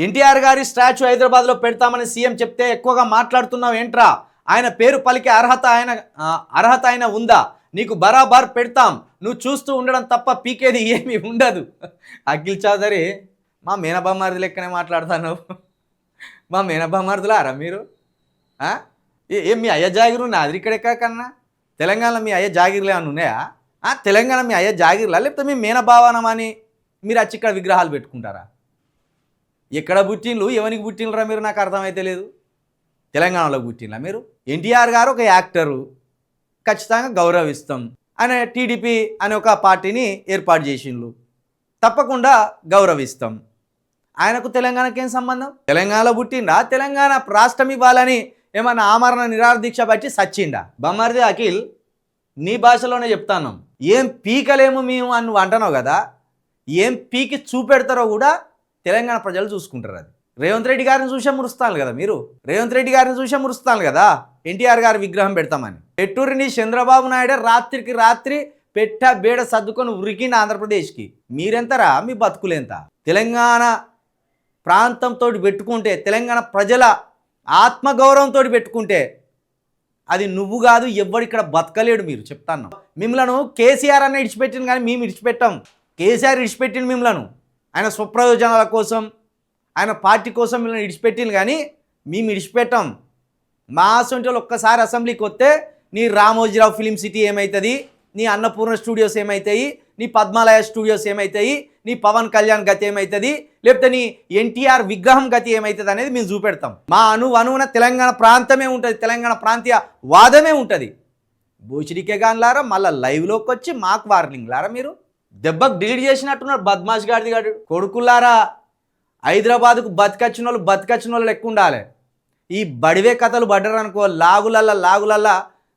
ఎన్టీఆర్ గారి స్టాచ్యూ హైదరాబాద్లో పెడతామని సీఎం చెప్తే ఎక్కువగా మాట్లాడుతున్నావు ఏంట్రా? ఆయన పేరు పలికే అర్హత ఆయన ఉందా? నీకు బరాబర్ పెడతాం, నువ్వు చూస్తూ ఉండడం తప్ప పీకేది ఏమీ ఉండదు. అఖిల్ చౌదరి మా మేనబామారిది లెక్కనే మాట్లాడతాను. మా మేనబామారిదులారా మీరు? ఏం మీ అయ్య జాగిరు నాది ఇక్కడెక్క కన్నా? తెలంగాణలో మీ అయ్య జాగిర్లు ఏమైనా ఉన్నాయా? తెలంగాణ మీ అయ్య జాగిర్లా, లేకపోతే మీ మేనభావనమని మీరు వచ్చి ఇక్కడ విగ్రహాలు పెట్టుకుంటారా? ఎక్కడ పుట్టిండ్లు, ఎవరికి పుట్టినరా మీరు? నాకు అర్థమైతే లేదు. తెలంగాణలో పుట్టినలా మీరు? ఎన్టీఆర్ గారు ఒక యాక్టరు, ఖచ్చితంగా గౌరవిస్తాం. ఆయన టీడీపీ అనే ఒక పార్టీని ఏర్పాటు చేసిండ్రు, తప్పకుండా గౌరవిస్తాం. ఆయనకు తెలంగాణకి ఏం సంబంధం? తెలంగాణలో పుట్టిండా? తెలంగాణ రాష్ట్రం ఇవ్వాలని ఏమన్నా ఆమరణ నిరాహార దీక్ష బట్టి సచ్చిండా? బొమ్మరిది అఖిల్, నీ భాషలోనే చెప్తాను. ఏం పీకలేము మేము అని నువ్వు అంటున్నావు కదా, ఏం పీకి చూపెడతారో కూడా తెలంగాణ ప్రజలు చూసుకుంటారు. అది రేవంత్ రెడ్డి గారిని చూసే మురుస్తాను కదా మీరు. రేవంత్ రెడ్డి గారిని చూసే మురుస్తాను కదా ఎన్టీఆర్ గారి విగ్రహం పెడతామని. పెట్టురిని చంద్రబాబు నాయుడు రాత్రికి రాత్రి పెట్ట బేడ సర్దుకొని ఉరికిండి ఆంధ్రప్రదేశ్కి. మీరెంతరా? మీ బతుకులెంత? తెలంగాణ ప్రాంతంతో పెట్టుకుంటే, తెలంగాణ ప్రజల ఆత్మగౌరవంతో పెట్టుకుంటే అది నువ్వు కాదు, ఎవ్వడు ఇక్కడ బతకలేడు. మీరు చెప్తాను, మిమ్మలను కేసీఆర్ అన్న ఇడిచిపెట్టింది కానీ మేము ఇడిచిపెట్టాం. కేసీఆర్ ఇడిచిపెట్టింది మిమ్మలను ఆయన స్వప్రయోజనాల కోసం, ఆయన పార్టీ కోసం మిమ్మల్ని ఇడిచిపెట్టింది కానీ మేము ఇడిచిపెట్టాం. మా సొంటి వాళ్ళు ఒక్కసారి అసెంబ్లీకి వస్తే నీ రామోజీరావు ఫిలిం సిటీ ఏమవుతుంది, నీ అన్నపూర్ణ స్టూడియోస్ ఏమవుతాయి, నీ పద్మాలయ స్టూడియోస్ ఏమవుతాయి, నీ పవన్ కళ్యాణ్ గతి ఏమవుతుంది, లేకపోతే నీ ఎన్టీఆర్ విగ్రహం గతి ఏమవుతుంది అనేది మేము చూపెడతాం. మా అణువున తెలంగాణ ప్రాంతమే ఉంటుంది, తెలంగాణ ప్రాంతీయ వాదమే ఉంటుంది. బోచిడికే గాన్లారా మళ్ళీ లైవ్లోకి వచ్చి మాకు వార్నింగ్ లారా మీరు? దెబ్బకు డిలీట్ చేసినట్టున్నాడు బద్మాష్ గాడిది గాడు. కొడుకులారా, హైదరాబాద్కు బతికొచ్చిన వాళ్ళు ఎక్కువ ఉండాలి. ఈ బడివే కథలు పడ్డారు అనుకో, లాగులల్లా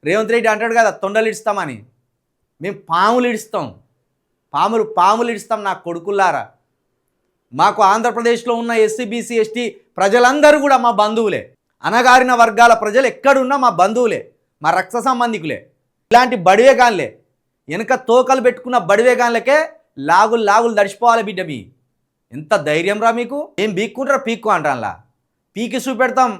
రేవంత్ రెడ్డి అంటాడు కదా తొండలు ఇడుస్తామని. మేము పాములు ఇడుస్తాం, పాములు ఇడుస్తాం. నా కొడుకులారా, మాకు ఆంధ్రప్రదేశ్లో ఉన్న ఎస్సీ బీసీ ఎస్టీ ప్రజలందరూ కూడా మా బంధువులే. అణగారిన వర్గాల ప్రజలు ఎక్కడున్నా మా బంధువులే, మా రక్త సంబంధికులే. ఇలాంటి బడివేగాన్లే, వెనక తోకలు పెట్టుకున్న బడివేగాన్లకే లాగులు దడిచిపోవాలి బిడ్డ. మీ ఎంత ధైర్యం రా మీకు? ఏం బీక్కుంటారా? పీక్కు అంటానులా, పీకి చూపెడతాం.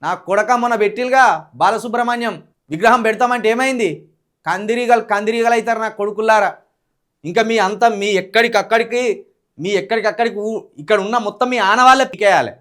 నా కొడక మొన్న పెట్టిలుగా బాలసుబ్రహ్మణ్యం విగ్రహం పెడతామంటే ఏమైంది? కందిరీగలు అవుతారు నా కొడుకులారా. ఇంకా మీ ఎక్కడికక్కడికి ఇక్కడ ఉన్న మొత్తం మీ ఆనవాళ్ళే పీకేయాలి.